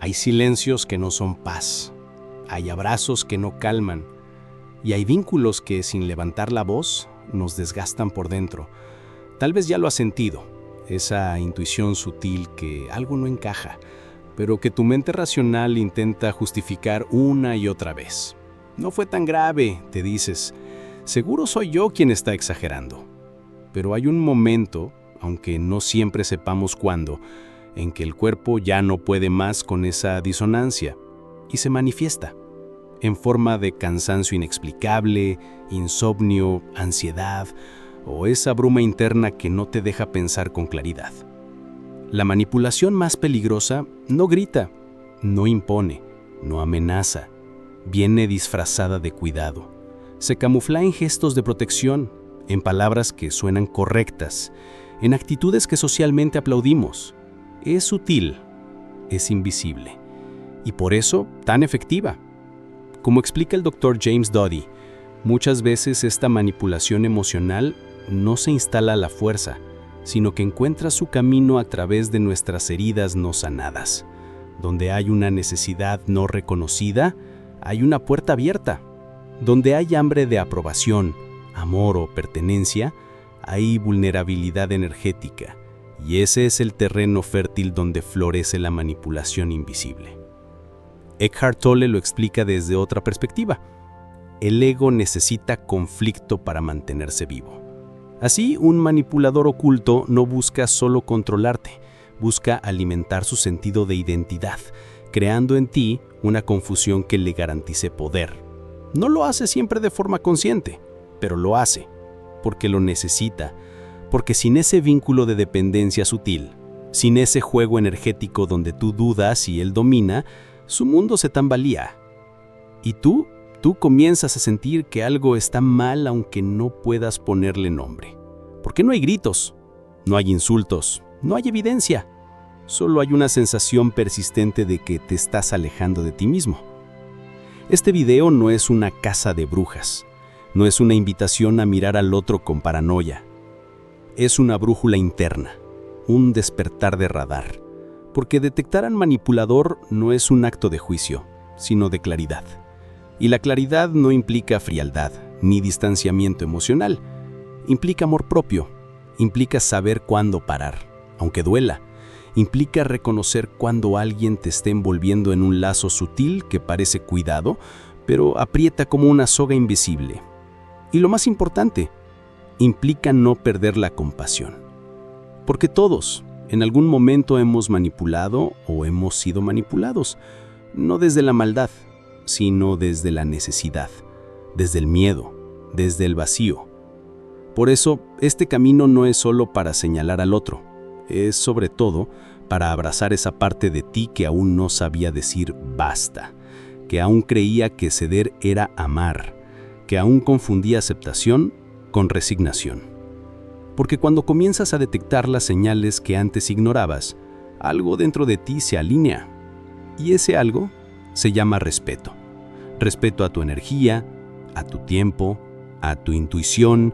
Hay silencios que no son paz, hay abrazos que no calman, y hay vínculos que, sin levantar la voz, nos desgastan por dentro. Tal vez ya lo has sentido, esa intuición sutil que algo no encaja, pero que tu mente racional intenta justificar una y otra vez. No fue tan grave, te dices. Seguro soy yo quien está exagerando. Pero hay un momento, aunque no siempre sepamos cuándo, en que el cuerpo ya no puede más con esa disonancia y se manifiesta en forma de cansancio inexplicable, insomnio, ansiedad o esa bruma interna que no te deja pensar con claridad. La manipulación más peligrosa no grita, no impone, no amenaza, viene disfrazada de cuidado. Se camufla en gestos de protección, en palabras que suenan correctas, en actitudes que socialmente aplaudimos. Es sutil, es invisible, y por eso tan efectiva. Como explica el Dr. James Doty, muchas veces esta manipulación emocional no se instala a la fuerza, sino que encuentra su camino a través de nuestras heridas no sanadas. Donde hay una necesidad no reconocida, hay una puerta abierta. Donde hay hambre de aprobación, amor o pertenencia, hay vulnerabilidad energética, y ese es el terreno fértil donde florece la manipulación invisible. Eckhart Tolle lo explica desde otra perspectiva. El ego necesita conflicto para mantenerse vivo. Así, un manipulador oculto no busca solo controlarte, busca alimentar su sentido de identidad, creando en ti una confusión que le garantice poder. No lo hace siempre de forma consciente, pero lo hace, porque lo necesita, porque sin ese vínculo de dependencia sutil, sin ese juego energético donde tú dudas y él domina, su mundo se tambalea. Y tú comienzas a sentir que algo está mal aunque no puedas ponerle nombre. Porque no hay gritos, no hay insultos, no hay evidencia. Solo hay una sensación persistente de que te estás alejando de ti mismo. Este video no es una caza de brujas, no es una invitación a mirar al otro con paranoia. Es una brújula interna, un despertar de radar. Porque detectar al manipulador no es un acto de juicio, sino de claridad. Y la claridad no implica frialdad, ni distanciamiento emocional. Implica amor propio, implica saber cuándo parar, aunque duela. Implica reconocer cuando alguien te esté envolviendo en un lazo sutil que parece cuidado, pero aprieta como una soga invisible. Y lo más importante, implica no perder la compasión. Porque todos, en algún momento hemos manipulado o hemos sido manipulados, no desde la maldad, sino desde la necesidad, desde el miedo, desde el vacío. Por eso, este camino no es solo para señalar al otro, es sobre todo para abrazar esa parte de ti que aún no sabía decir basta, que aún creía que ceder era amar, que aún confundía aceptación con resignación. Porque cuando comienzas a detectar las señales que antes ignorabas, algo dentro de ti se alinea. Y ese algo se llama respeto. Respeto a tu energía, a tu tiempo, a tu intuición,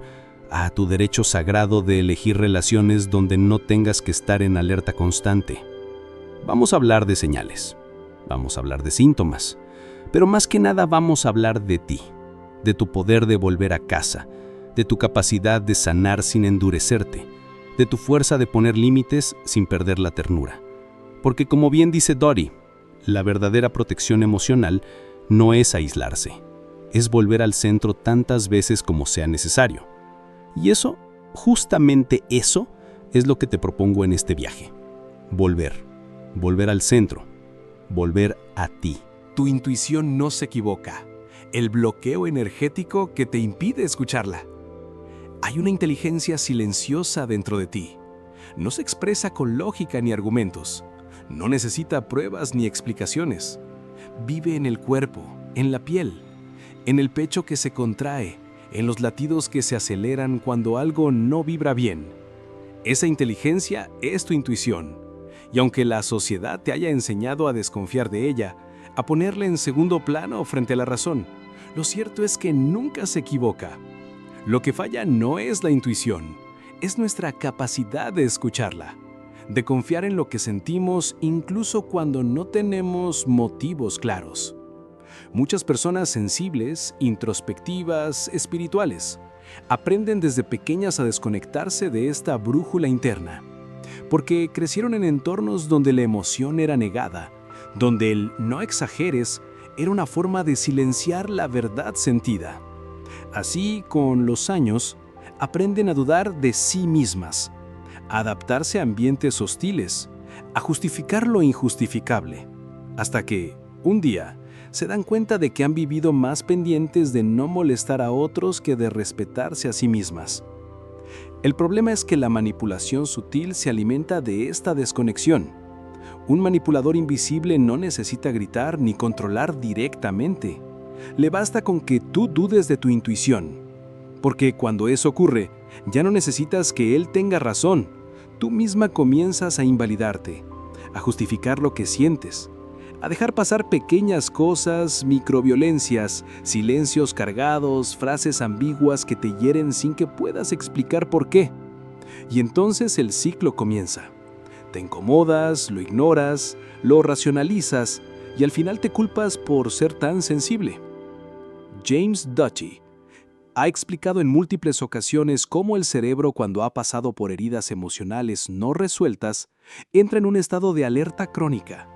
a tu derecho sagrado de elegir relaciones donde no tengas que estar en alerta constante. Vamos a hablar de señales, vamos a hablar de síntomas, pero más que nada vamos a hablar de ti, de tu poder de volver a casa, de tu capacidad de sanar sin endurecerte, de tu fuerza de poner límites sin perder la ternura. Porque como bien dice Doty, la verdadera protección emocional no es aislarse, es volver al centro tantas veces como sea necesario. Y eso, justamente eso, es lo que te propongo en este viaje. Volver al centro, volver a ti. Tu intuición no se equivoca. El bloqueo energético que te impide escucharla. Hay una inteligencia silenciosa dentro de ti. No se expresa con lógica ni argumentos. No necesita pruebas ni explicaciones. Vive en el cuerpo, en la piel, en el pecho que se contrae, en los latidos que se aceleran cuando algo no vibra bien. Esa inteligencia es tu intuición. Y aunque la sociedad te haya enseñado a desconfiar de ella, a ponerla en segundo plano frente a la razón, lo cierto es que nunca se equivoca. Lo que falla no es la intuición, es nuestra capacidad de escucharla, de confiar en lo que sentimos incluso cuando no tenemos motivos claros. Muchas personas sensibles, introspectivas, espirituales, aprenden desde pequeñas a desconectarse de esta brújula interna, porque crecieron en entornos donde la emoción era negada, donde el no exageres era una forma de silenciar la verdad sentida. Así, con los años, aprenden a dudar de sí mismas, a adaptarse a ambientes hostiles, a justificar lo injustificable, hasta que, un día, se dan cuenta de que han vivido más pendientes de no molestar a otros que de respetarse a sí mismas. El problema es que la manipulación sutil se alimenta de esta desconexión. Un manipulador invisible no necesita gritar ni controlar directamente. Le basta con que tú dudes de tu intuición. Porque cuando eso ocurre, ya no necesitas que él tenga razón. Tú misma comienzas a invalidarte, a justificar lo que sientes, a dejar pasar pequeñas cosas, microviolencias, silencios cargados, frases ambiguas que te hieren sin que puedas explicar por qué. Y entonces el ciclo comienza. Te incomodas, lo ignoras, lo racionalizas y al final te culpas por ser tan sensible. James Duchy ha explicado en múltiples ocasiones cómo el cerebro, cuando ha pasado por heridas emocionales no resueltas, entra en un estado de alerta crónica.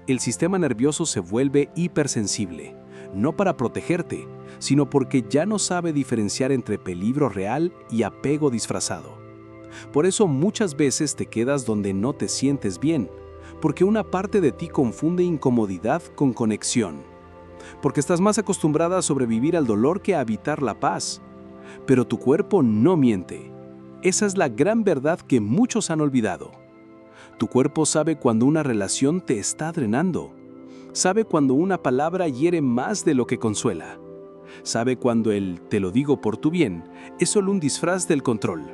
El sistema nervioso se vuelve hipersensible, no para protegerte, sino porque ya no sabe diferenciar entre peligro real y apego disfrazado. Por eso muchas veces te quedas donde no te sientes bien, porque una parte de ti confunde incomodidad con conexión, porque estás más acostumbrada a sobrevivir al dolor que a habitar la paz. Pero tu cuerpo no miente. Esa es la gran verdad que muchos han olvidado. Tu cuerpo sabe cuando una relación te está drenando. Sabe cuando una palabra hiere más de lo que consuela. Sabe cuando el "te lo digo por tu bien" es solo un disfraz del control.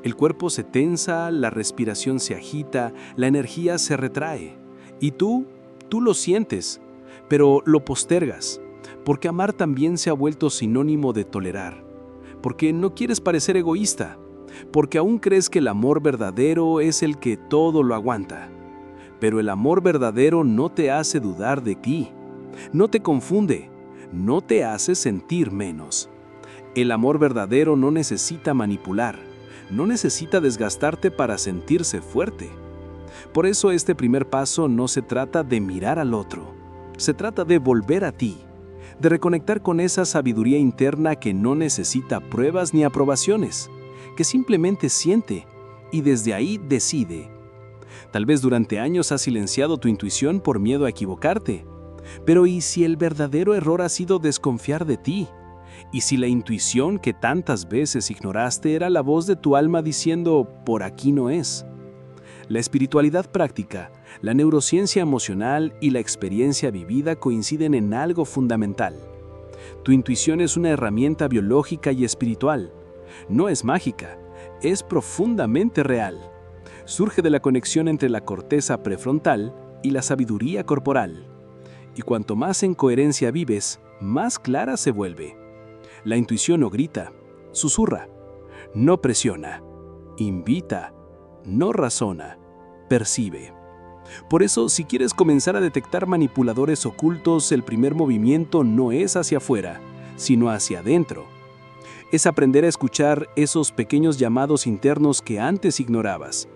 El cuerpo se tensa, la respiración se agita, la energía se retrae. Y tú lo sientes, pero lo postergas, porque amar también se ha vuelto sinónimo de tolerar, porque no quieres parecer egoísta, porque aún crees que el amor verdadero es el que todo lo aguanta. Pero el amor verdadero no te hace dudar de ti, no te confunde, no te hace sentir menos. El amor verdadero no necesita manipular, no necesita desgastarte para sentirse fuerte. Por eso este primer paso no se trata de mirar al otro, se trata de volver a ti, de reconectar con esa sabiduría interna que no necesita pruebas ni aprobaciones, que simplemente siente y desde ahí decide. Tal vez durante años has silenciado tu intuición por miedo a equivocarte, pero ¿y si el verdadero error ha sido desconfiar de ti? ¿Y si la intuición que tantas veces ignoraste era la voz de tu alma diciendo "por aquí no es"? La espiritualidad práctica, la neurociencia emocional y la experiencia vivida coinciden en algo fundamental. Tu intuición es una herramienta biológica y espiritual. No es mágica, es profundamente real. Surge de la conexión entre la corteza prefrontal y la sabiduría corporal. Y cuanto más en coherencia vives, más clara se vuelve. La intuición no grita, susurra, no presiona, invita, no razona, percibe. Por eso, si quieres comenzar a detectar manipuladores ocultos, el primer movimiento no es hacia afuera, sino hacia adentro. Es aprender a escuchar esos pequeños llamados internos que antes ignorabas.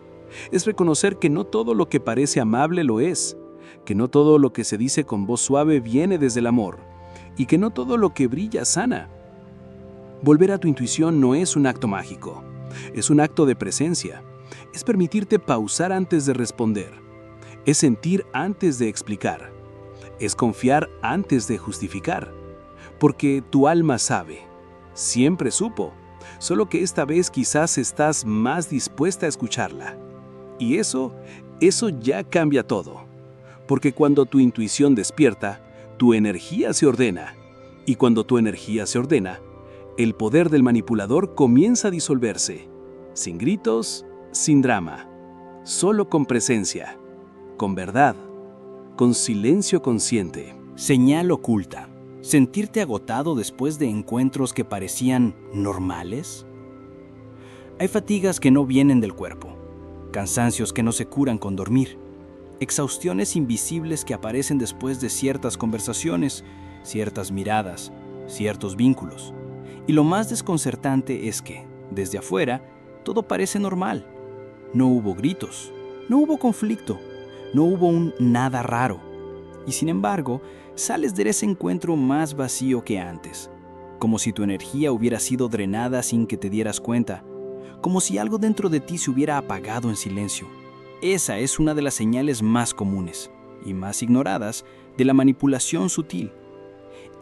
Es reconocer que no todo lo que parece amable lo es, que no todo lo que se dice con voz suave viene desde el amor, y que no todo lo que brilla sana. Volver a tu intuición no es un acto mágico, es un acto de presencia. Es permitirte pausar antes de responder. Es sentir antes de explicar. Es confiar antes de justificar. Porque tu alma sabe. Siempre supo. Solo que esta vez quizás estás más dispuesta a escucharla. Y eso ya cambia todo. Porque cuando tu intuición despierta, tu energía se ordena. Y cuando tu energía se ordena, el poder del manipulador comienza a disolverse. Sin gritos, sin drama. Solo con presencia. Con verdad. Con silencio consciente. Señal oculta. ¿Sentirte agotado después de encuentros que parecían normales? Hay fatigas que no vienen del cuerpo. cansancios que no se curan con dormir, exhaustiones invisibles que aparecen después de ciertas conversaciones, ciertas miradas, ciertos vínculos. Y lo más desconcertante es que, desde afuera, todo parece normal. No hubo gritos, no hubo conflicto, no hubo un nada raro. Y sin embargo, sales de ese encuentro más vacío que antes, como si tu energía hubiera sido drenada sin que te dieras cuenta, como si algo dentro de ti se hubiera apagado en silencio. Esa es una de las señales más comunes y más ignoradas de la manipulación sutil.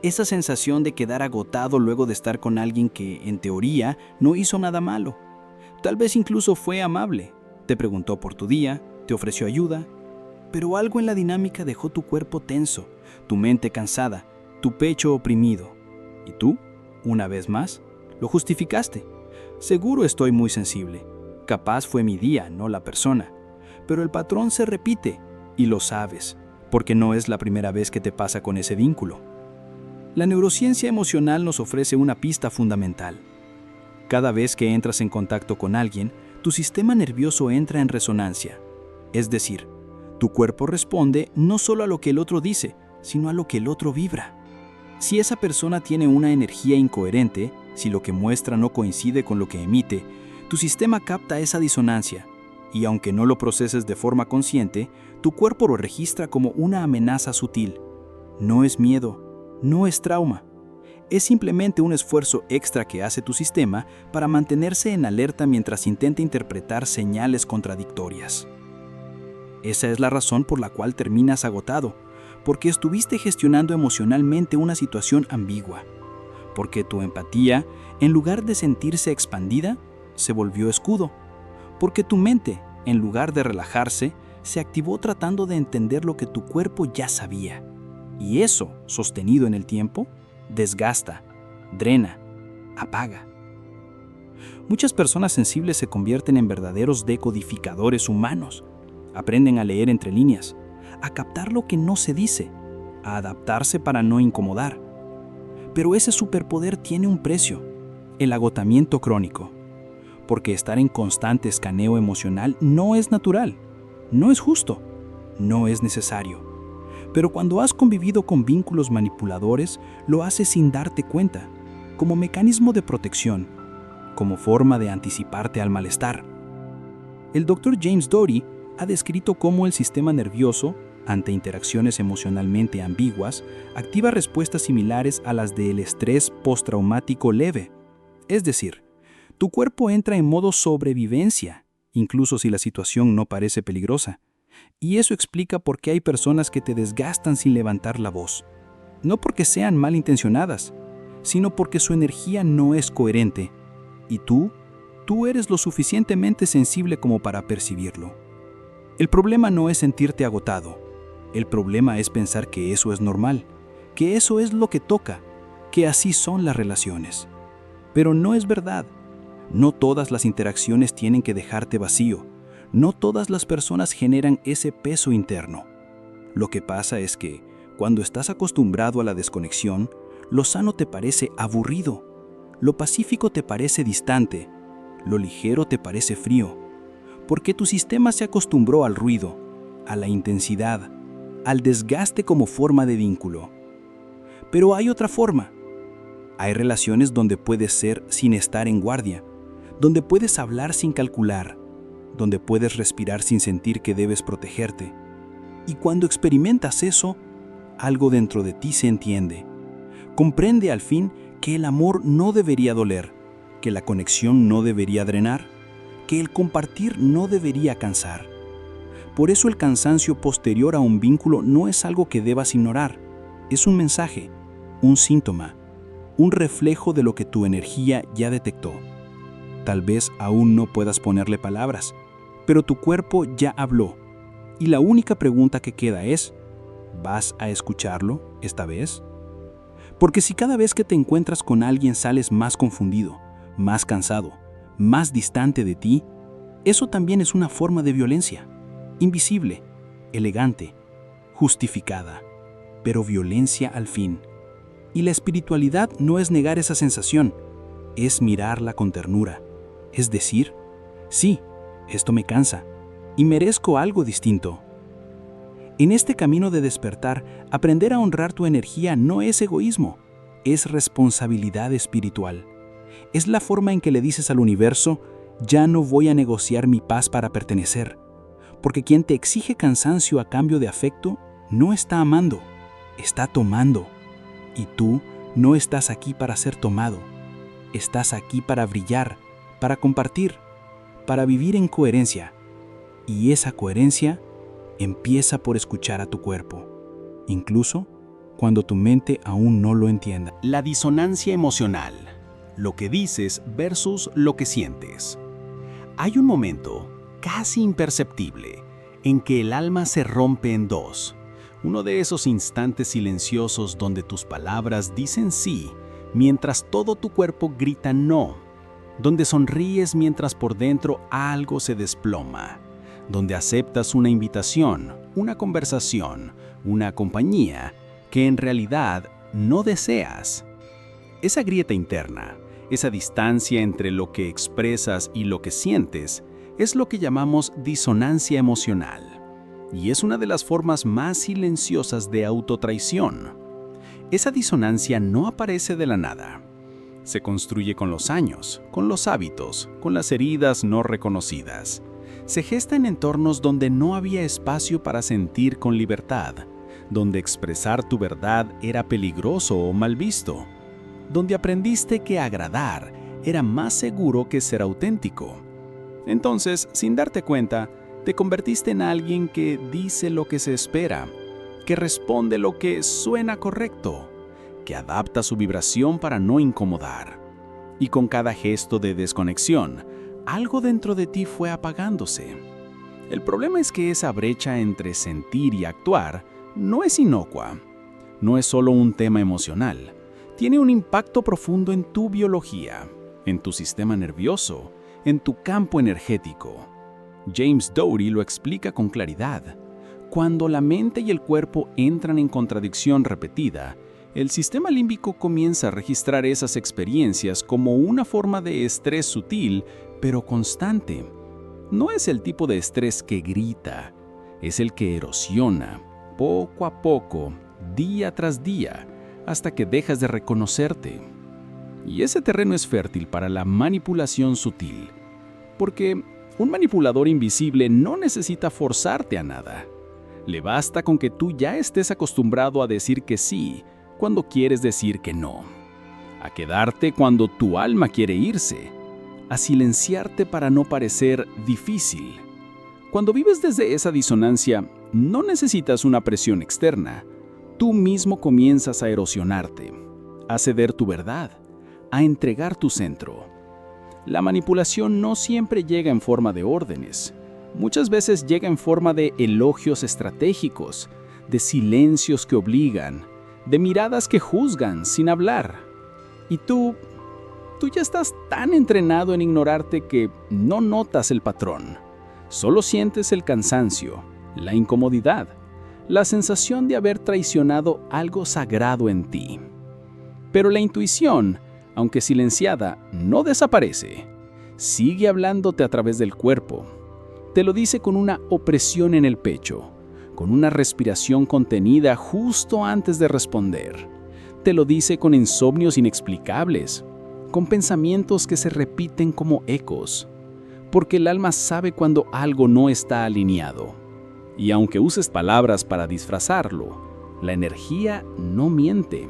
Esa sensación de quedar agotado luego de estar con alguien que, en teoría, no hizo nada malo. Tal vez incluso fue amable, te preguntó por tu día, te ofreció ayuda, pero algo en la dinámica dejó tu cuerpo tenso, tu mente cansada, tu pecho oprimido. Y tú, una vez más, lo justificaste. Seguro estoy muy sensible. Capaz fue mi día, no la persona. Pero el patrón se repite, y lo sabes, porque no es la primera vez que te pasa con ese vínculo. La neurociencia emocional nos ofrece una pista fundamental. Cada vez que entras en contacto con alguien, tu sistema nervioso entra en resonancia. Es decir, tu cuerpo responde no solo a lo que el otro dice, sino a lo que el otro vibra. Si esa persona tiene una energía incoherente, si lo que muestra no coincide con lo que emite, tu sistema capta esa disonancia, y aunque no lo proceses de forma consciente, tu cuerpo lo registra como una amenaza sutil. No es miedo, no es trauma. Es simplemente un esfuerzo extra que hace tu sistema para mantenerse en alerta mientras intenta interpretar señales contradictorias. Esa es la razón por la cual terminas agotado, porque estuviste gestionando emocionalmente una situación ambigua, porque tu empatía, en lugar de sentirse expandida, se volvió escudo, porque tu mente, en lugar de relajarse, se activó tratando de entender lo que tu cuerpo ya sabía. Y eso, sostenido en el tiempo, desgasta, drena, apaga. Muchas personas sensibles se convierten en verdaderos decodificadores humanos. Aprenden a leer entre líneas, a captar lo que no se dice, a adaptarse para no incomodar. Pero ese superpoder tiene un precio, el agotamiento crónico. Porque estar en constante escaneo emocional no es natural, no es justo, no es necesario. Pero cuando has convivido con vínculos manipuladores, lo haces sin darte cuenta, como mecanismo de protección, como forma de anticiparte al malestar. El Dr. James Doty ha descrito cómo el sistema nervioso, ante interacciones emocionalmente ambiguas, activa respuestas similares a las del estrés postraumático leve. Es decir, tu cuerpo entra en modo sobrevivencia, incluso si la situación no parece peligrosa. Y eso explica por qué hay personas que te desgastan sin levantar la voz. No porque sean malintencionadas, sino porque su energía no es coherente. Y tú eres lo suficientemente sensible como para percibirlo. El problema no es sentirte agotado. El problema es pensar que eso es normal, que eso es lo que toca, que así son las relaciones. Pero no es verdad. No todas las interacciones tienen que dejarte vacío. No todas las personas generan ese peso interno. Lo que pasa es que, cuando estás acostumbrado a la desconexión, lo sano te parece aburrido, lo pacífico te parece distante, lo ligero te parece frío, porque tu sistema se acostumbró al ruido, a la intensidad, al desgaste como forma de vínculo. Pero hay otra forma. Hay relaciones donde puedes ser sin estar en guardia, donde puedes hablar sin calcular, donde puedes respirar sin sentir que debes protegerte. Y cuando experimentas eso, algo dentro de ti se entiende. Comprende al fin que el amor no debería doler, que la conexión no debería drenar, que el compartir no debería cansar. Por eso el cansancio posterior a un vínculo no es algo que debas ignorar. Es un mensaje, un síntoma, un reflejo de lo que tu energía ya detectó. Tal vez aún no puedas ponerle palabras, pero tu cuerpo ya habló. Y la única pregunta que queda es, ¿vas a escucharlo esta vez? Porque si cada vez que te encuentras con alguien sales más confundido, más cansado, más distante de ti, eso también es una forma de violencia. Invisible, elegante, justificada, pero violencia al fin. Y la espiritualidad no es negar esa sensación, es mirarla con ternura. Es decir, sí, esto me cansa, y merezco algo distinto. En este camino de despertar, aprender a honrar tu energía no es egoísmo, es responsabilidad espiritual. Es la forma en que le dices al universo: ya no voy a negociar mi paz para pertenecer, porque quien te exige cansancio a cambio de afecto no está amando, está tomando. Y tú no estás aquí para ser tomado, estás aquí para brillar, para compartir, para vivir en coherencia. Y esa coherencia empieza por escuchar a tu cuerpo, incluso cuando tu mente aún no lo entienda. La disonancia emocional, lo que dices versus lo que sientes. Hay un momento, casi imperceptible, en que el alma se rompe en dos. Uno de esos instantes silenciosos donde tus palabras dicen sí, mientras todo tu cuerpo grita no. Donde sonríes mientras por dentro algo se desploma. Donde aceptas una invitación, una conversación, una compañía que en realidad no deseas. Esa grieta interna, esa distancia entre lo que expresas y lo que sientes, es lo que llamamos disonancia emocional. Y es una de las formas más silenciosas de autotraición. Esa disonancia no aparece de la nada. Se construye con los años, con los hábitos, con las heridas no reconocidas. Se gesta en entornos donde no había espacio para sentir con libertad, donde expresar tu verdad era peligroso o mal visto, donde aprendiste que agradar era más seguro que ser auténtico. Entonces, sin darte cuenta, te convertiste en alguien que dice lo que se espera, que responde lo que suena correcto, que adapta su vibración para no incomodar. Y con cada gesto de desconexión, algo dentro de ti fue apagándose. El problema es que esa brecha entre sentir y actuar no es inocua. No es solo un tema emocional. Tiene un impacto profundo en tu biología, en tu sistema nervioso, en tu campo energético. James Dougherty lo explica con claridad. Cuando la mente y el cuerpo entran en contradicción repetida, el sistema límbico comienza a registrar esas experiencias como una forma de estrés sutil, pero constante. No es el tipo de estrés que grita, es el que erosiona, poco a poco, día tras día, hasta que dejas de reconocerte. Y ese terreno es fértil para la manipulación sutil, porque un manipulador invisible no necesita forzarte a nada. Le basta con que tú ya estés acostumbrado a decir que sí cuando quieres decir que no, a quedarte cuando tu alma quiere irse, a silenciarte para no parecer difícil. Cuando vives desde esa disonancia, no necesitas una presión externa. Tú mismo comienzas a erosionarte, a ceder tu verdad, a entregar tu centro. La manipulación no siempre llega en forma de órdenes. Muchas veces llega en forma de elogios estratégicos, de silencios que obligan, de miradas que juzgan sin hablar. Y tú ya estás tan entrenado en ignorarte que no notas el patrón. Solo sientes el cansancio, la incomodidad, la sensación de haber traicionado algo sagrado en ti. Pero la intuición, aunque silenciada, no desaparece. Sigue hablándote a través del cuerpo. Te lo dice con una opresión en el pecho, con una respiración contenida justo antes de responder. Te lo dice con insomnios inexplicables, con pensamientos que se repiten como ecos, porque el alma sabe cuando algo no está alineado. Y aunque uses palabras para disfrazarlo, la energía no miente.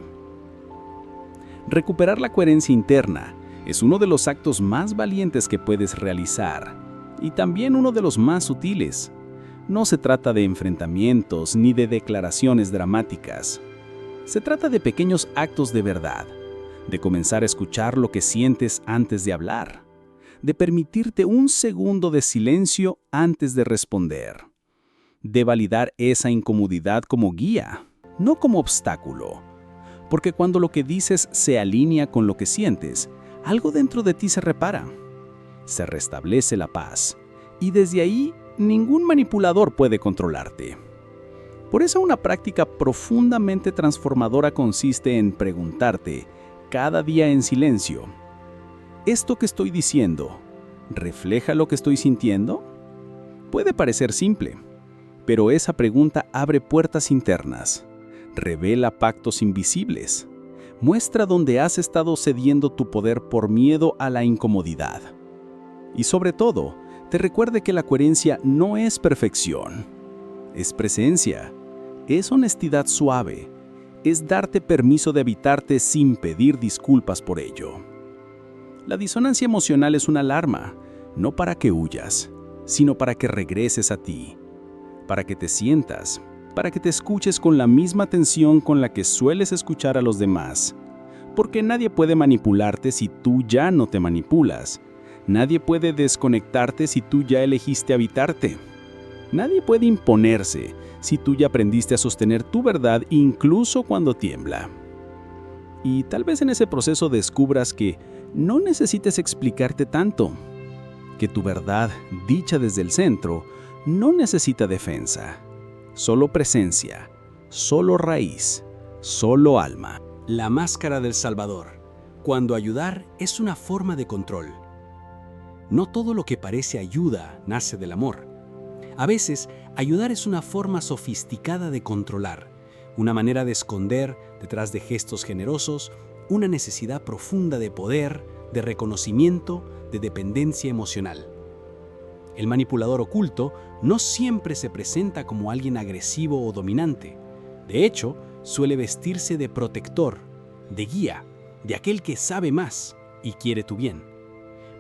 Recuperar la coherencia interna es uno de los actos más valientes que puedes realizar, y también uno de los más sutiles. No se trata de enfrentamientos ni de declaraciones dramáticas. Se trata de pequeños actos de verdad, de comenzar a escuchar lo que sientes antes de hablar, de permitirte un segundo de silencio antes de responder, de validar esa incomodidad como guía, no como obstáculo. Porque cuando lo que dices se alinea con lo que sientes, algo dentro de ti se repara, se restablece la paz, y desde ahí ningún manipulador puede controlarte. Por eso una práctica profundamente transformadora consiste en preguntarte, cada día en silencio, ¿esto que estoy diciendo refleja lo que estoy sintiendo? Puede parecer simple, pero esa pregunta abre puertas internas, revela pactos invisibles, muestra dónde has estado cediendo tu poder por miedo a la incomodidad. Y sobre todo, te recuerde que la coherencia no es perfección, es presencia, es honestidad suave, es darte permiso de habitarte sin pedir disculpas por ello. La disonancia emocional es una alarma, no para que huyas, sino para que regreses a ti, para que te sientas, para que te escuches con la misma atención con la que sueles escuchar a los demás. Porque nadie puede manipularte si tú ya no te manipulas. Nadie puede desconectarte si tú ya elegiste habitarte. Nadie puede imponerse si tú ya aprendiste a sostener tu verdad incluso cuando tiembla. Y tal vez en ese proceso descubras que no necesites explicarte tanto, que tu verdad, dicha desde el centro, no necesita defensa, solo presencia, solo raíz, solo alma. La máscara del Salvador, cuando ayudar es una forma de control. No todo lo que parece ayuda nace del amor. A veces, ayudar es una forma sofisticada de controlar, una manera de esconder, detrás de gestos generosos, una necesidad profunda de poder, de reconocimiento, de dependencia emocional. El manipulador oculto no siempre se presenta como alguien agresivo o dominante. De hecho, suele vestirse de protector, de guía, de aquel que sabe más y quiere tu bien.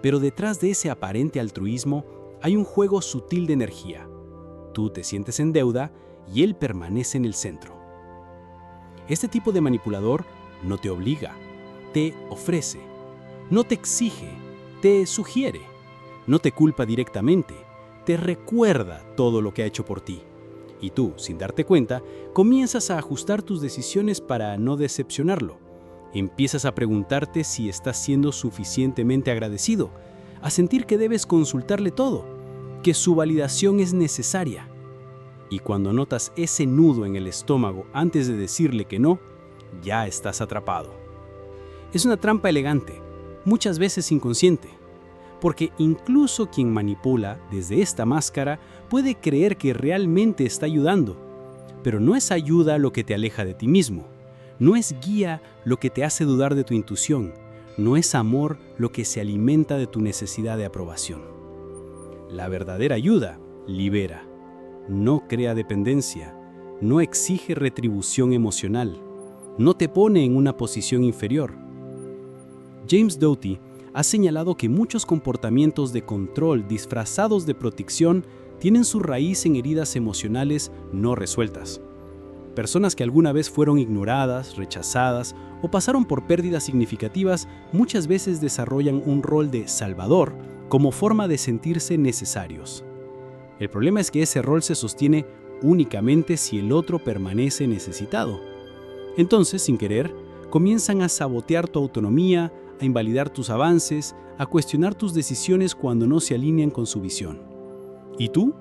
Pero detrás de ese aparente altruismo hay un juego sutil de energía. Tú te sientes en deuda y él permanece en el centro. Este tipo de manipulador no te obliga, te ofrece, no te exige, te sugiere, no te culpa directamente, te recuerda todo lo que ha hecho por ti. Y tú, sin darte cuenta, comienzas a ajustar tus decisiones para no decepcionarlo. Empiezas a preguntarte si estás siendo suficientemente agradecido, a sentir que debes consultarle todo, que su validación es necesaria. Y cuando notas ese nudo en el estómago antes de decirle que no, ya estás atrapado. Es una trampa elegante, muchas veces inconsciente, porque incluso quien manipula desde esta máscara puede creer que realmente está ayudando, pero no es ayuda lo que te aleja de ti mismo, no es guía lo que te hace dudar de tu intuición, no es amor lo que se alimenta de tu necesidad de aprobación. La verdadera ayuda libera, no crea dependencia, no exige retribución emocional, no te pone en una posición inferior. James Doty ha señalado que muchos comportamientos de control disfrazados de protección tienen su raíz en heridas emocionales no resueltas. Personas que alguna vez fueron ignoradas, rechazadas o pasaron por pérdidas significativas muchas veces desarrollan un rol de salvador como forma de sentirse necesarios. El problema es que ese rol se sostiene únicamente si el otro permanece necesitado. Entonces, sin querer, comienzan a sabotear tu autonomía, a invalidar tus avances, a cuestionar tus decisiones cuando no se alinean con su visión. ¿Y tú?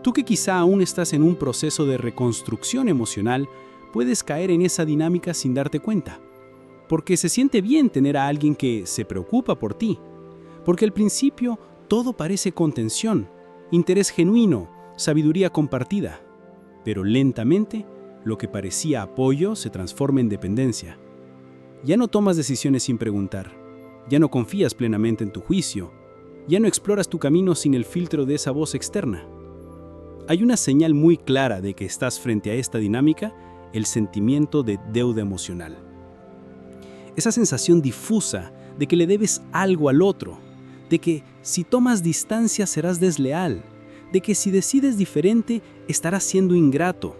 Tú que quizá aún estás en un proceso de reconstrucción emocional, puedes caer en esa dinámica sin darte cuenta. Porque se siente bien tener a alguien que se preocupa por ti. Porque al principio todo parece contención, interés genuino, sabiduría compartida. Pero lentamente, lo que parecía apoyo se transforma en dependencia. Ya no tomas decisiones sin preguntar, ya no confías plenamente en tu juicio, ya no exploras tu camino sin el filtro de esa voz externa. Hay una señal muy clara de que estás frente a esta dinámica, el sentimiento de deuda emocional. Esa sensación difusa de que le debes algo al otro, de que si tomas distancia serás desleal, de que si decides diferente estarás siendo ingrato.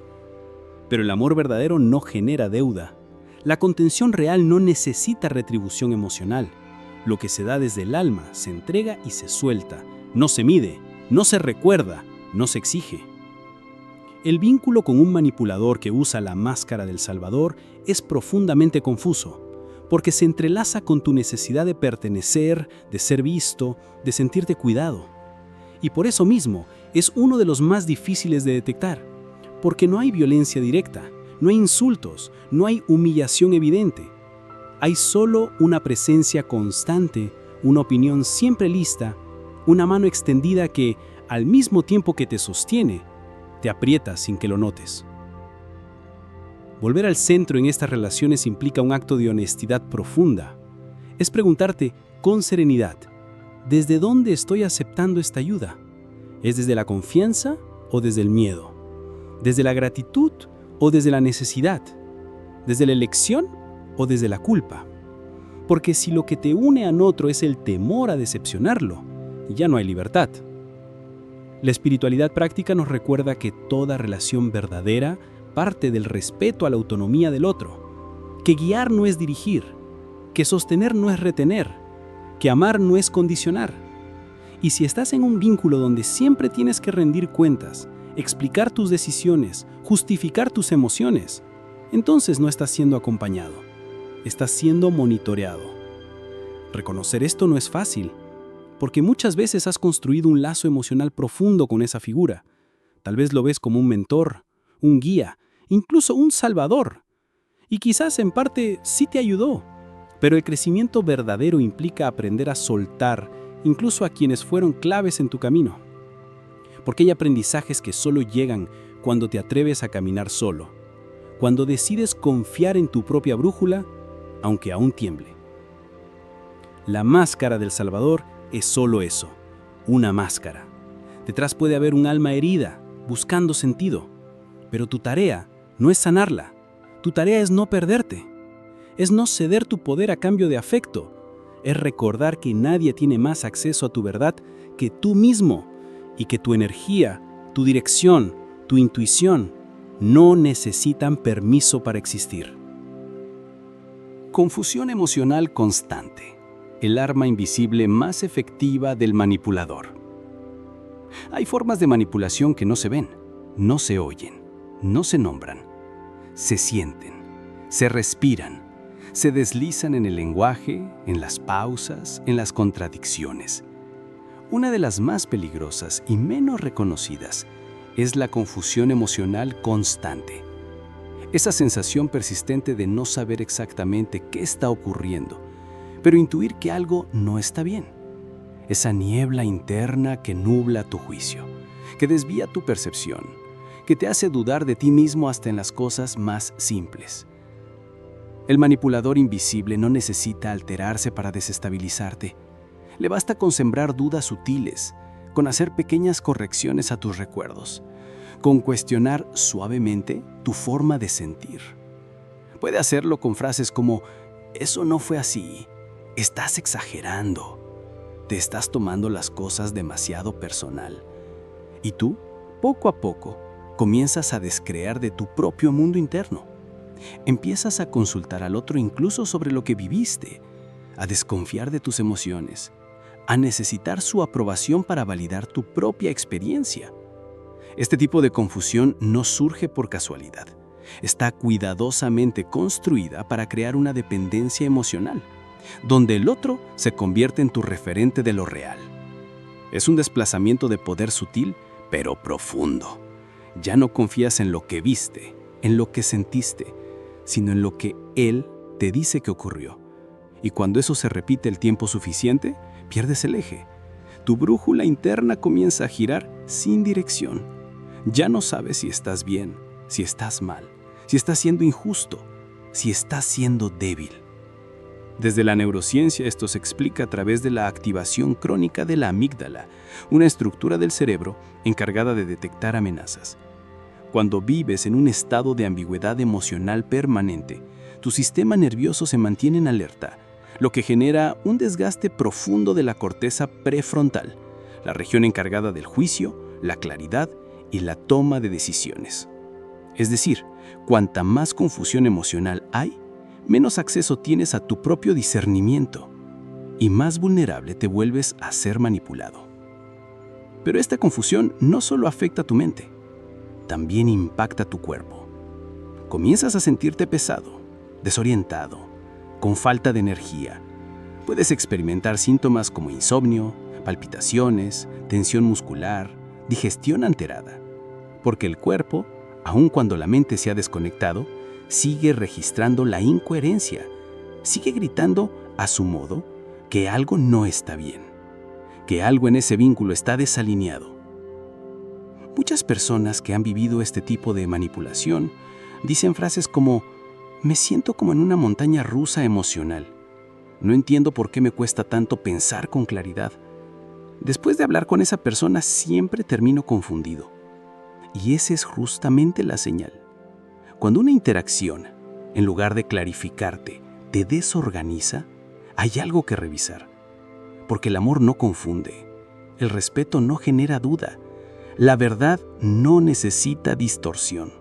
Pero el amor verdadero no genera deuda. La contención real no necesita retribución emocional. Lo que se da desde el alma se entrega y se suelta. No se mide, no se recuerda, no se exige. El vínculo con un manipulador que usa la máscara del Salvador es profundamente confuso, porque se entrelaza con tu necesidad de pertenecer, de ser visto, de sentirte cuidado. Y por eso mismo es uno de los más difíciles de detectar, porque no hay violencia directa, no hay insultos, no hay humillación evidente. Hay solo una presencia constante, una opinión siempre lista, una mano extendida que, al mismo tiempo que te sostiene, te aprieta sin que lo notes. Volver al centro en estas relaciones implica un acto de honestidad profunda. Es preguntarte con serenidad, ¿desde dónde estoy aceptando esta ayuda? ¿Es desde la confianza o desde el miedo? ¿Desde la gratitud o desde la necesidad? ¿Desde la elección o desde la culpa? Porque si lo que te une a otro es el temor a decepcionarlo, ya no hay libertad. La espiritualidad práctica nos recuerda que toda relación verdadera parte del respeto a la autonomía del otro, que guiar no es dirigir, que sostener no es retener, que amar no es condicionar. Y si estás en un vínculo donde siempre tienes que rendir cuentas, explicar tus decisiones, justificar tus emociones, entonces no estás siendo acompañado, estás siendo monitoreado. Reconocer esto no es fácil, porque muchas veces has construido un lazo emocional profundo con esa figura. Tal vez lo ves como un mentor, un guía, incluso un salvador. Y quizás en parte sí te ayudó, pero el crecimiento verdadero implica aprender a soltar incluso a quienes fueron claves en tu camino. Porque hay aprendizajes que solo llegan cuando te atreves a caminar solo, cuando decides confiar en tu propia brújula, aunque aún tiemble. La máscara del Salvador es solo eso, una máscara. Detrás puede haber un alma herida, buscando sentido, pero tu tarea no es sanarla, tu tarea es no perderte, es no ceder tu poder a cambio de afecto, es recordar que nadie tiene más acceso a tu verdad que tú mismo y que tu energía, tu dirección, tu intuición no necesitan permiso para existir. Confusión emocional constante, el arma invisible más efectiva del manipulador. Hay formas de manipulación que no se ven, no se oyen, no se nombran, se sienten, se respiran, se deslizan en el lenguaje, en las pausas, en las contradicciones. Una de las más peligrosas y menos reconocidas es la confusión emocional constante. Esa sensación persistente de no saber exactamente qué está ocurriendo, pero intuir que algo no está bien. Esa niebla interna que nubla tu juicio, que desvía tu percepción, que te hace dudar de ti mismo hasta en las cosas más simples. El manipulador invisible no necesita alterarse para desestabilizarte. Le basta con sembrar dudas sutiles, con hacer pequeñas correcciones a tus recuerdos, con cuestionar suavemente tu forma de sentir. Puede hacerlo con frases como, «Eso no fue así, estás exagerando, te estás tomando las cosas demasiado personal». Y tú, poco a poco, comienzas a descreer de tu propio mundo interno. Empiezas a consultar al otro incluso sobre lo que viviste, a desconfiar de tus emociones, a necesitar su aprobación para validar tu propia experiencia. Este tipo de confusión no surge por casualidad. Está cuidadosamente construida para crear una dependencia emocional, donde el otro se convierte en tu referente de lo real. Es un desplazamiento de poder sutil, pero profundo. Ya no confías en lo que viste, en lo que sentiste, sino en lo que él te dice que ocurrió. Y cuando eso se repite el tiempo suficiente, pierdes el eje. Tu brújula interna comienza a girar sin dirección. Ya no sabes si estás bien, si estás mal, si estás siendo injusto, si estás siendo débil. Desde la neurociencia esto se explica a través de la activación crónica de la amígdala, una estructura del cerebro encargada de detectar amenazas. Cuando vives en un estado de ambigüedad emocional permanente, tu sistema nervioso se mantiene en alerta, lo que genera un desgaste profundo de la corteza prefrontal, la región encargada del juicio, la claridad y la toma de decisiones. Es decir, cuanta más confusión emocional hay, menos acceso tienes a tu propio discernimiento y más vulnerable te vuelves a ser manipulado. Pero esta confusión no solo afecta a tu mente, también impacta tu cuerpo. Comienzas a sentirte pesado, desorientado, con falta de energía. Puedes experimentar síntomas como insomnio, palpitaciones, tensión muscular, digestión alterada, porque el cuerpo, aun cuando la mente se ha desconectado, sigue registrando la incoherencia, sigue gritando a su modo que algo no está bien, que algo en ese vínculo está desalineado. Muchas personas que han vivido este tipo de manipulación dicen frases como: me siento como en una montaña rusa emocional. No entiendo por qué me cuesta tanto pensar con claridad. Después de hablar con esa persona siempre termino confundido. Y esa es justamente la señal. Cuando una interacción, en lugar de clarificarte, te desorganiza, hay algo que revisar. Porque el amor no confunde, el respeto no genera duda, la verdad no necesita distorsión.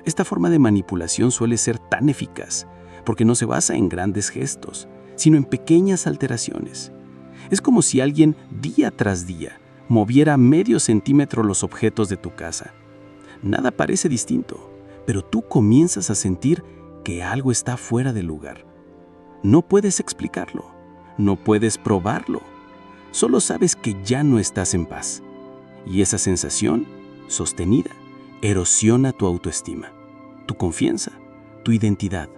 Esta forma de manipulación suele ser tan eficaz porque no se basa en grandes gestos, sino en pequeñas alteraciones. Es como si alguien día tras día moviera medio centímetro los objetos de tu casa. Nada parece distinto, pero tú comienzas a sentir que algo está fuera de lugar. No puedes explicarlo, no puedes probarlo, solo sabes que ya no estás en paz. Y esa sensación, sostenida, erosiona tu autoestima, tu confianza, tu identidad.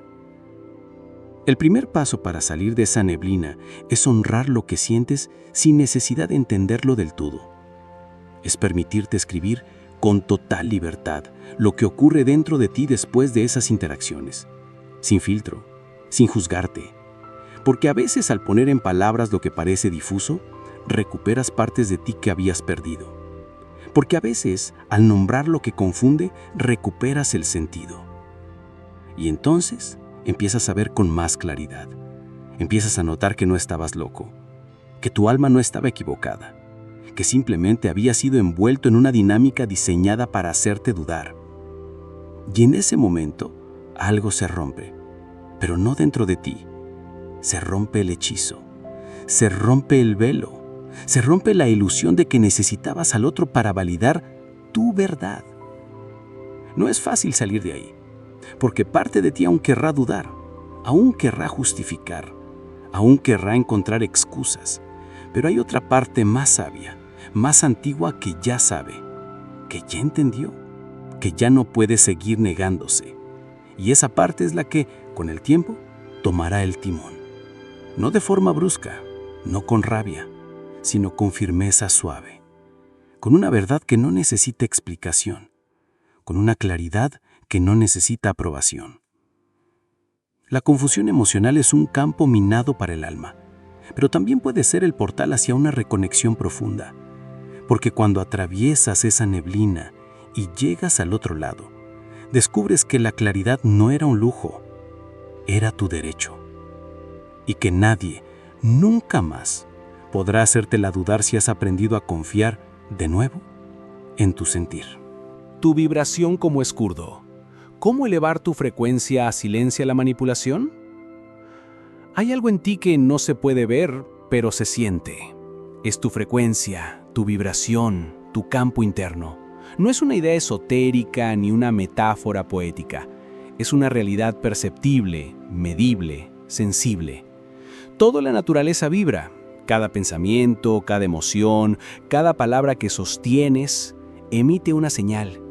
El primer paso para salir de esa neblina es honrar lo que sientes sin necesidad de entenderlo del todo. Es permitirte escribir con total libertad lo que ocurre dentro de ti después de esas interacciones, sin filtro, sin juzgarte. Porque a veces al poner en palabras lo que parece difuso, recuperas partes de ti que habías perdido. Porque a veces al nombrar lo que confunde, recuperas el sentido. Y entonces empiezas a ver con más claridad. Empiezas a notar que no estabas loco, que tu alma no estaba equivocada, que simplemente habías sido envuelto en una dinámica diseñada para hacerte dudar. Y en ese momento, algo se rompe, pero no dentro de ti. Se rompe el hechizo, se rompe el velo, se rompe la ilusión de que necesitabas al otro para validar tu verdad. No es fácil salir de ahí, porque parte de ti aún querrá dudar, aún querrá justificar, aún querrá encontrar excusas, pero hay otra parte más sabia, más antigua que ya sabe, que ya entendió, que ya no puede seguir negándose. Y esa parte es la que, con el tiempo, tomará el timón. No de forma brusca, no con rabia, sino con firmeza suave, con una verdad que no necesita explicación, con una claridad que no necesita aprobación. La confusión emocional es un campo minado para el alma, pero también puede ser el portal hacia una reconexión profunda, porque cuando atraviesas esa neblina y llegas al otro lado, descubres que la claridad no era un lujo, era tu derecho, y que nadie, nunca más, podrá hacértela dudar si has aprendido a confiar, de nuevo, en tu sentir. Tu vibración como escudo. ¿Cómo elevar tu frecuencia silencia la manipulación? Hay algo en ti que no se puede ver, pero se siente. Es tu frecuencia, tu vibración, tu campo interno. No es una idea esotérica ni una metáfora poética. Es una realidad perceptible, medible, sensible. Toda la naturaleza vibra. Cada pensamiento, cada emoción, cada palabra que sostienes, emite una señal.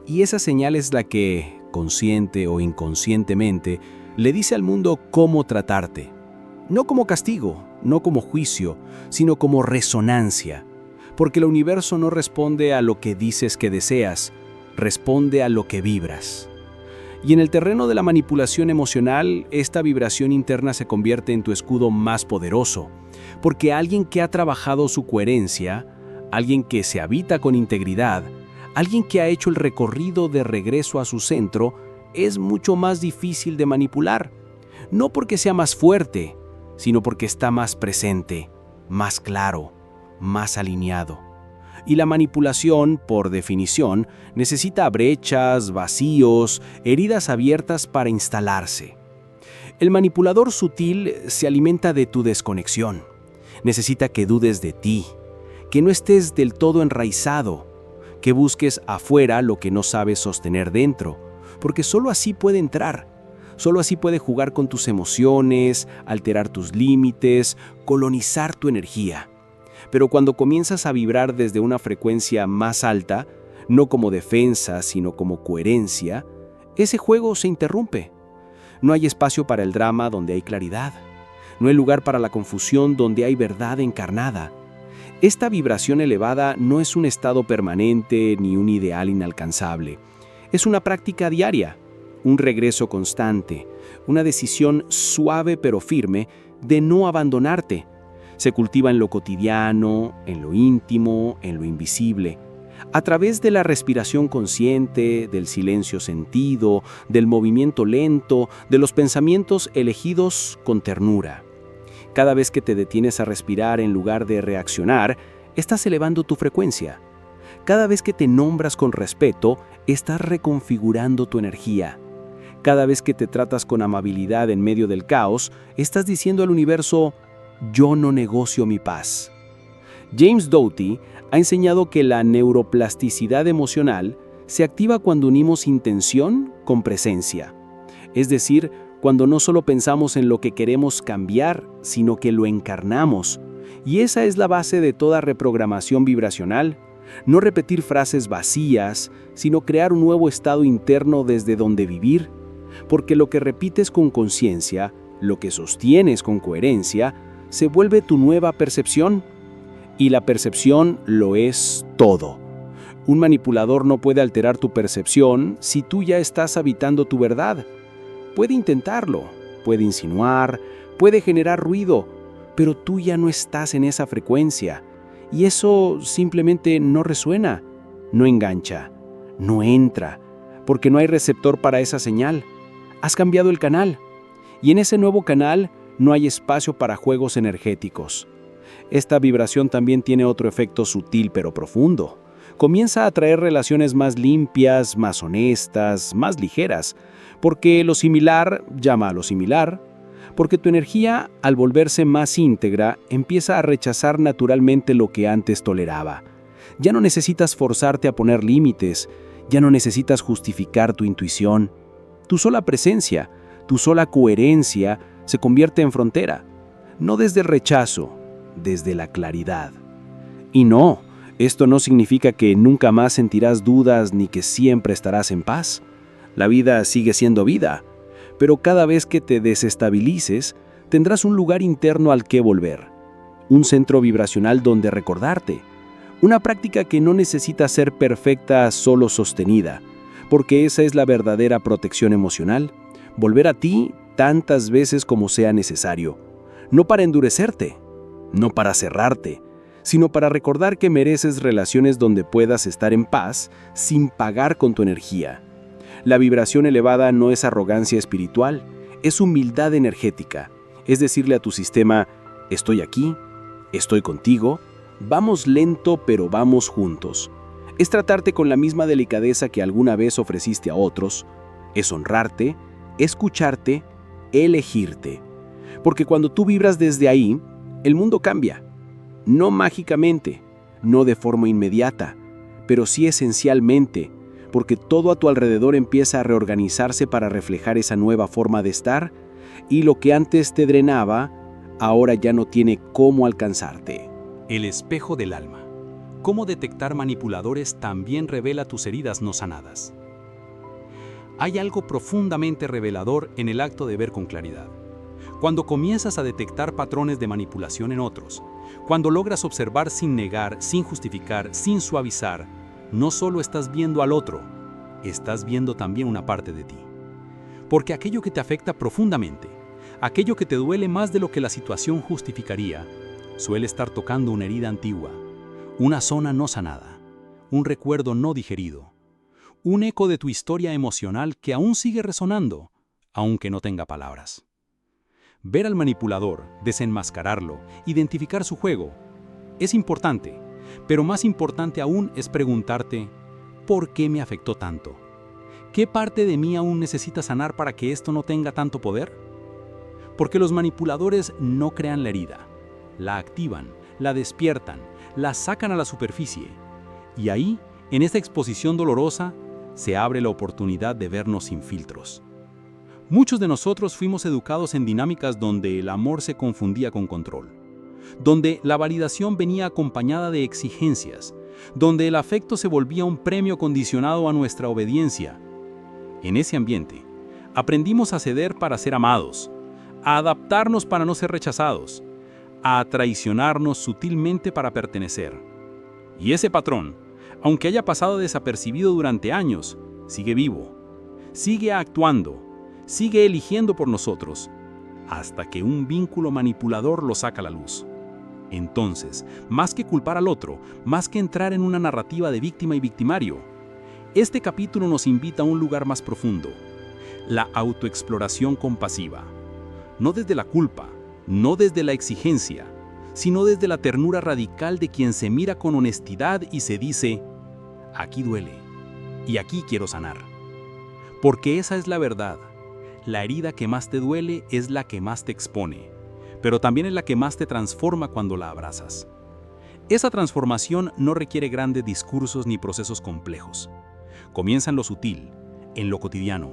Y esa señal es la que, consciente o inconscientemente, le dice al mundo cómo tratarte. No como castigo, no como juicio, sino como resonancia. Porque el universo no responde a lo que dices que deseas, responde a lo que vibras. Y en el terreno de la manipulación emocional, esta vibración interna se convierte en tu escudo más poderoso. Porque alguien que ha trabajado su coherencia, alguien que se habita con integridad, alguien que ha hecho el recorrido de regreso a su centro, es mucho más difícil de manipular. No porque sea más fuerte, sino porque está más presente, más claro, más alineado. Y la manipulación, por definición, necesita brechas, vacíos, heridas abiertas para instalarse. El manipulador sutil se alimenta de tu desconexión. Necesita que dudes de ti, que no estés del todo enraizado, que busques afuera lo que no sabes sostener dentro, porque solo así puede entrar, solo así puede jugar con tus emociones, alterar tus límites, colonizar tu energía. Pero cuando comienzas a vibrar desde una frecuencia más alta, no como defensa, sino como coherencia, ese juego se interrumpe. No hay espacio para el drama donde hay claridad. No hay lugar para la confusión donde hay verdad encarnada. Esta vibración elevada no es un estado permanente ni un ideal inalcanzable. Es una práctica diaria, un regreso constante, una decisión suave pero firme de no abandonarte. Se cultiva en lo cotidiano, en lo íntimo, en lo invisible. A través de la respiración consciente, del silencio sentido, del movimiento lento, de los pensamientos elegidos con ternura. Cada vez que te detienes a respirar en lugar de reaccionar, estás elevando tu frecuencia. Cada vez que te nombras con respeto, estás reconfigurando tu energía. Cada vez que te tratas con amabilidad en medio del caos, estás diciendo al universo: yo no negocio mi paz. James Doty ha enseñado que la neuroplasticidad emocional se activa cuando unimos intención con presencia. Es decir, cuando no solo pensamos en lo que queremos cambiar, sino que lo encarnamos. Y esa es la base de toda reprogramación vibracional. No repetir frases vacías, sino crear un nuevo estado interno desde donde vivir. Porque lo que repites con conciencia, lo que sostienes con coherencia, se vuelve tu nueva percepción. Y la percepción lo es todo. Un manipulador no puede alterar tu percepción si tú ya estás habitando tu verdad. Puede intentarlo, puede insinuar, puede generar ruido, pero tú ya no estás en esa frecuencia. Y eso simplemente no resuena, no engancha, no entra, porque no hay receptor para esa señal. Has cambiado el canal, y en ese nuevo canal no hay espacio para juegos energéticos. Esta vibración también tiene otro efecto sutil pero profundo. Comienza a atraer relaciones más limpias, más honestas, más ligeras, porque lo similar llama a lo similar, porque tu energía, al volverse más íntegra, empieza a rechazar naturalmente lo que antes toleraba. Ya no necesitas forzarte a poner límites, ya no necesitas justificar tu intuición. Tu sola presencia, tu sola coherencia se convierte en frontera, no desde el rechazo, desde la claridad. Y no, esto no significa que nunca más sentirás dudas ni que siempre estarás en paz. La vida sigue siendo vida, pero cada vez que te desestabilices, tendrás un lugar interno al que volver, un centro vibracional donde recordarte, una práctica que no necesita ser perfecta, solo sostenida, porque esa es la verdadera protección emocional, volver a ti tantas veces como sea necesario, no para endurecerte, no para cerrarte, sino para recordar que mereces relaciones donde puedas estar en paz sin pagar con tu energía. La vibración elevada no es arrogancia espiritual, es humildad energética. Es decirle a tu sistema: estoy aquí, estoy contigo, vamos lento pero vamos juntos. Es tratarte con la misma delicadeza que alguna vez ofreciste a otros, es honrarte, escucharte, elegirte. Porque cuando tú vibras desde ahí, el mundo cambia. No mágicamente, no de forma inmediata, pero sí esencialmente, porque todo a tu alrededor empieza a reorganizarse para reflejar esa nueva forma de estar, y lo que antes te drenaba, ahora ya no tiene cómo alcanzarte. El espejo del alma. Cómo detectar manipuladores también revela tus heridas no sanadas. Hay algo profundamente revelador en el acto de ver con claridad. Cuando comienzas a detectar patrones de manipulación en otros, cuando logras observar sin negar, sin justificar, sin suavizar, no solo estás viendo al otro, estás viendo también una parte de ti. Porque aquello que te afecta profundamente, aquello que te duele más de lo que la situación justificaría, suele estar tocando una herida antigua, una zona no sanada, un recuerdo no digerido, un eco de tu historia emocional que aún sigue resonando, aunque no tenga palabras. Ver al manipulador, desenmascararlo, identificar su juego, es importante, pero más importante aún es preguntarte: ¿por qué me afectó tanto? ¿Qué parte de mí aún necesita sanar para que esto no tenga tanto poder? Porque los manipuladores no crean la herida, la activan, la despiertan, la sacan a la superficie. Y ahí, en esta exposición dolorosa, se abre la oportunidad de vernos sin filtros. Muchos de nosotros fuimos educados en dinámicas donde el amor se confundía con control, donde la validación venía acompañada de exigencias, donde el afecto se volvía un premio condicionado a nuestra obediencia. En ese ambiente, aprendimos a ceder para ser amados, a adaptarnos para no ser rechazados, a traicionarnos sutilmente para pertenecer. Y ese patrón, aunque haya pasado desapercibido durante años, sigue vivo, sigue actuando, sigue eligiendo por nosotros, hasta que un vínculo manipulador lo saca a la luz. Entonces, más que culpar al otro, más que entrar en una narrativa de víctima y victimario, este capítulo nos invita a un lugar más profundo, la autoexploración compasiva. No desde la culpa, no desde la exigencia, sino desde la ternura radical de quien se mira con honestidad y se dice, aquí duele, y aquí quiero sanar. Porque esa es la verdad. La herida que más te duele es la que más te expone, pero también es la que más te transforma cuando la abrazas. Esa transformación no requiere grandes discursos ni procesos complejos. Comienza en lo sutil, en lo cotidiano,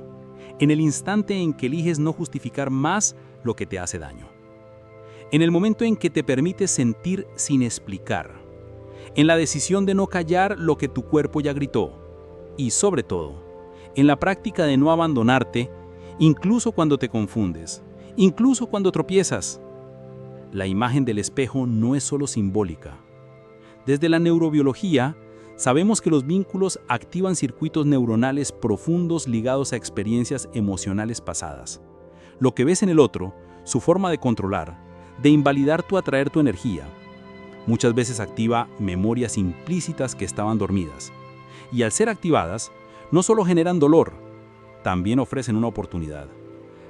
en el instante en que eliges no justificar más lo que te hace daño. En el momento en que te permites sentir sin explicar. En la decisión de no callar lo que tu cuerpo ya gritó. Y sobre todo, en la práctica de no abandonarte, incluso cuando te confundes, incluso cuando tropiezas. La imagen del espejo no es solo simbólica. Desde la neurobiología, sabemos que los vínculos activan circuitos neuronales profundos ligados a experiencias emocionales pasadas. Lo que ves en el otro, su forma de controlar, de invalidar tu atraer tu energía, muchas veces activa memorias implícitas que estaban dormidas. Y al ser activadas, no solo generan dolor, también ofrecen una oportunidad.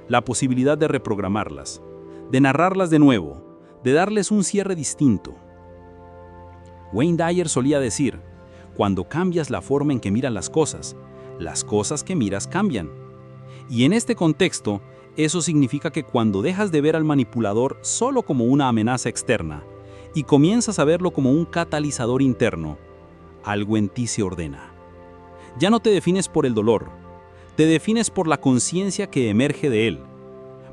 La posibilidad de reprogramarlas, de narrarlas de nuevo, de darles un cierre distinto. Wayne Dyer solía decir, cuando cambias la forma en que miras las cosas que miras cambian. Y en este contexto, eso significa que cuando dejas de ver al manipulador solo como una amenaza externa y comienzas a verlo como un catalizador interno, algo en ti se ordena. Ya no te defines por el dolor, te defines por la conciencia que emerge de él.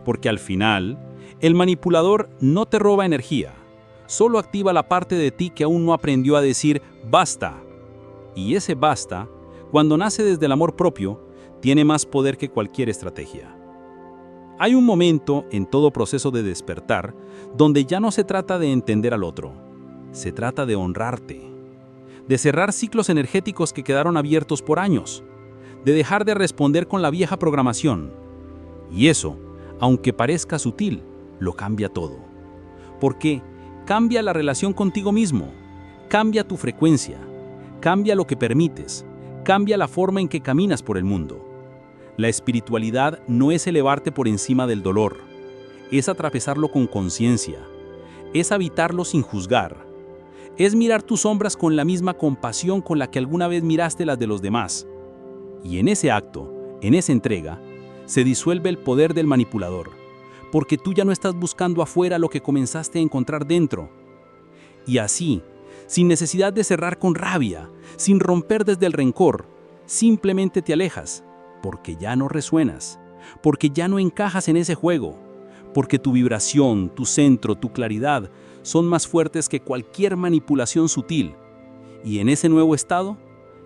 Porque al final, el manipulador no te roba energía, solo activa la parte de ti que aún no aprendió a decir basta. Y ese basta, cuando nace desde el amor propio, tiene más poder que cualquier estrategia. Hay un momento en todo proceso de despertar donde ya no se trata de entender al otro, se trata de honrarte, de cerrar ciclos energéticos que quedaron abiertos por años, de dejar de responder con la vieja programación. Y eso, aunque parezca sutil, lo cambia todo. Porque cambia la relación contigo mismo, cambia tu frecuencia, cambia lo que permites, cambia la forma en que caminas por el mundo. La espiritualidad no es elevarte por encima del dolor, es atravesarlo con conciencia, es habitarlo sin juzgar, es mirar tus sombras con la misma compasión con la que alguna vez miraste las de los demás. Y en ese acto, en esa entrega, se disuelve el poder del manipulador, porque tú ya no estás buscando afuera lo que comenzaste a encontrar dentro. Y así, sin necesidad de cerrar con rabia, sin romper desde el rencor, simplemente te alejas, porque ya no resuenas, porque ya no encajas en ese juego, porque tu vibración, tu centro, tu claridad son más fuertes que cualquier manipulación sutil. Y en ese nuevo estado,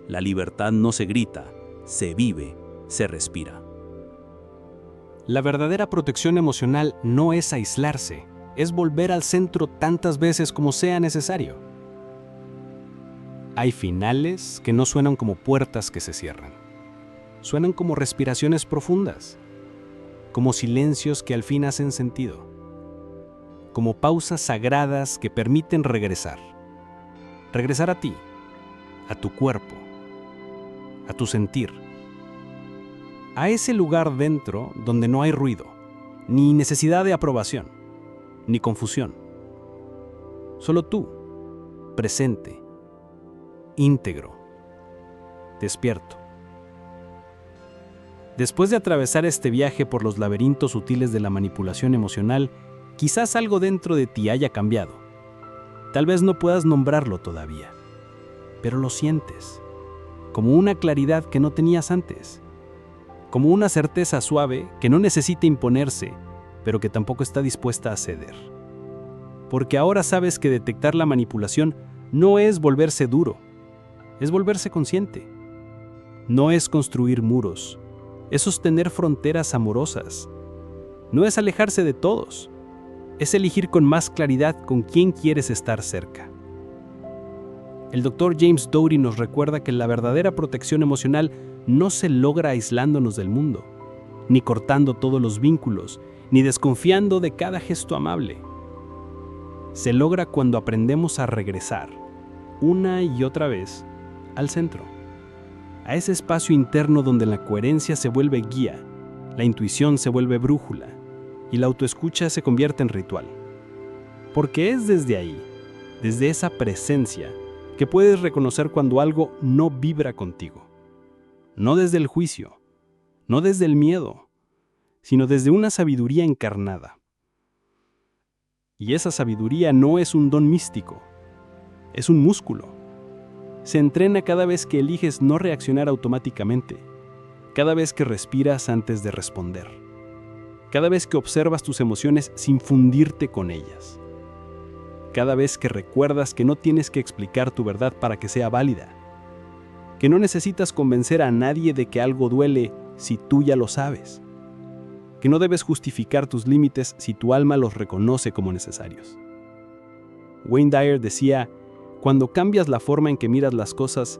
la libertad no se grita, se vive, se respira. La verdadera protección emocional no es aislarse, es volver al centro tantas veces como sea necesario. Hay finales que no suenan como puertas que se cierran. Suenan como respiraciones profundas, como silencios que al fin hacen sentido, como pausas sagradas que permiten regresar. Regresar a ti, a tu cuerpo, a tu sentir. A ese lugar dentro donde no hay ruido, ni necesidad de aprobación, ni confusión. Solo tú, presente, íntegro, despierto. Después de atravesar este viaje por los laberintos sutiles de la manipulación emocional, quizás algo dentro de ti haya cambiado. Tal vez no puedas nombrarlo todavía, pero lo sientes, como una claridad que no tenías antes, como una certeza suave que no necesita imponerse, pero que tampoco está dispuesta a ceder. Porque ahora sabes que detectar la manipulación no es volverse duro, es volverse consciente. No es construir muros, es sostener fronteras amorosas. No es alejarse de todos, es elegir con más claridad con quién quieres estar cerca. El Dr. James Doty nos recuerda que la verdadera protección emocional no se logra aislándonos del mundo, ni cortando todos los vínculos, ni desconfiando de cada gesto amable. Se logra cuando aprendemos a regresar, una y otra vez, al centro, a ese espacio interno donde la coherencia se vuelve guía, la intuición se vuelve brújula y la autoescucha se convierte en ritual. Porque es desde ahí, desde esa presencia, que puedes reconocer cuando algo no vibra contigo. No desde el juicio, no desde el miedo, sino desde una sabiduría encarnada. Y esa sabiduría no es un don místico, es un músculo. Se entrena cada vez que eliges no reaccionar automáticamente, cada vez que respiras antes de responder, cada vez que observas tus emociones sin fundirte con ellas, cada vez que recuerdas que no tienes que explicar tu verdad para que sea válida, que no necesitas convencer a nadie de que algo duele si tú ya lo sabes, que no debes justificar tus límites si tu alma los reconoce como necesarios. Wayne Dyer decía, cuando cambias la forma en que miras las cosas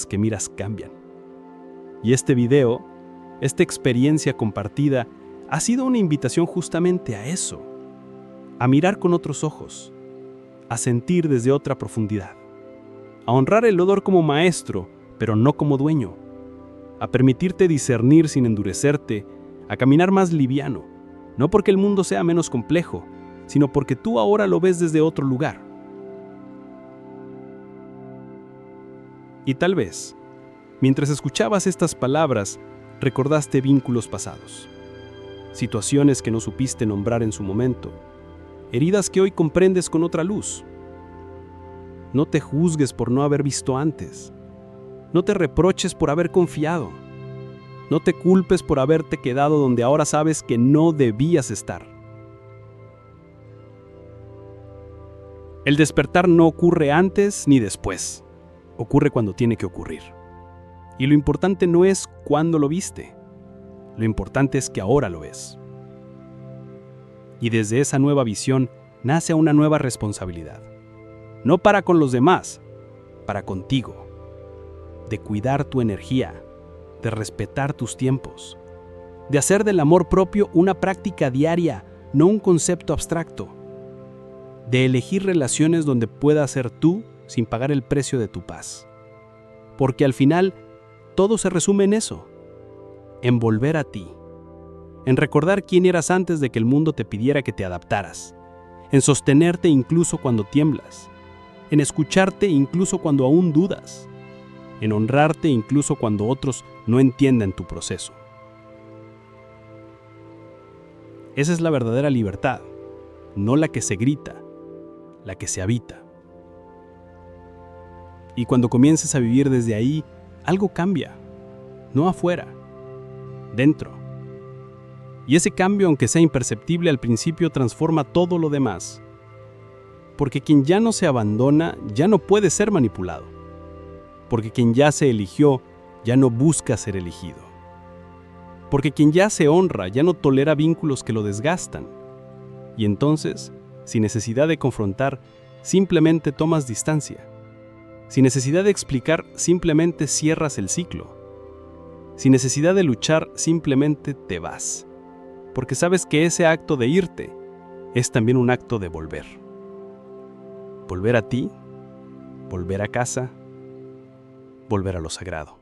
que miras cambian. Y este video, esta experiencia compartida, ha sido una invitación justamente a eso, a mirar con otros ojos, a sentir desde otra profundidad, a honrar el odor como maestro, pero no como dueño, a permitirte discernir sin endurecerte, a caminar más liviano, no porque el mundo sea menos complejo, sino porque tú ahora lo ves desde otro lugar. Y tal vez, mientras escuchabas estas palabras, recordaste vínculos pasados, situaciones que no supiste nombrar en su momento, heridas que hoy comprendes con otra luz. No te juzgues por no haber visto antes. No te reproches por haber confiado. No te culpes por haberte quedado donde ahora sabes que no debías estar. El despertar no ocurre antes ni después. Ocurre cuando tiene que ocurrir. Y lo importante no es cuándo lo viste. Lo importante es que ahora lo ves. Y desde esa nueva visión nace una nueva responsabilidad. No para con los demás, para contigo. De cuidar tu energía, de respetar tus tiempos, de hacer del amor propio una práctica diaria, no un concepto abstracto. De elegir relaciones donde puedas ser tú sin pagar el precio de tu paz. Porque al final, todo se resume en eso, en volver a ti, en recordar quién eras antes de que el mundo te pidiera que te adaptaras, en sostenerte incluso cuando tiemblas, en escucharte incluso cuando aún dudas, en honrarte incluso cuando otros no entiendan tu proceso. Esa es la verdadera libertad, no la que se grita, la que se habita. Y cuando comiences a vivir desde ahí, algo cambia, no afuera, dentro. Y ese cambio, aunque sea imperceptible al principio, transforma todo lo demás. Porque quien ya no se abandona, ya no puede ser manipulado. Porque quien ya se eligió, ya no busca ser elegido. Porque quien ya se honra, ya no tolera vínculos que lo desgastan. Y entonces, sin necesidad de confrontar, simplemente tomas distancia. Sin necesidad de explicar, simplemente cierras el ciclo. Sin necesidad de luchar, simplemente te vas. Porque sabes que ese acto de irte es también un acto de volver. Volver a ti, volver a casa, volver a lo sagrado.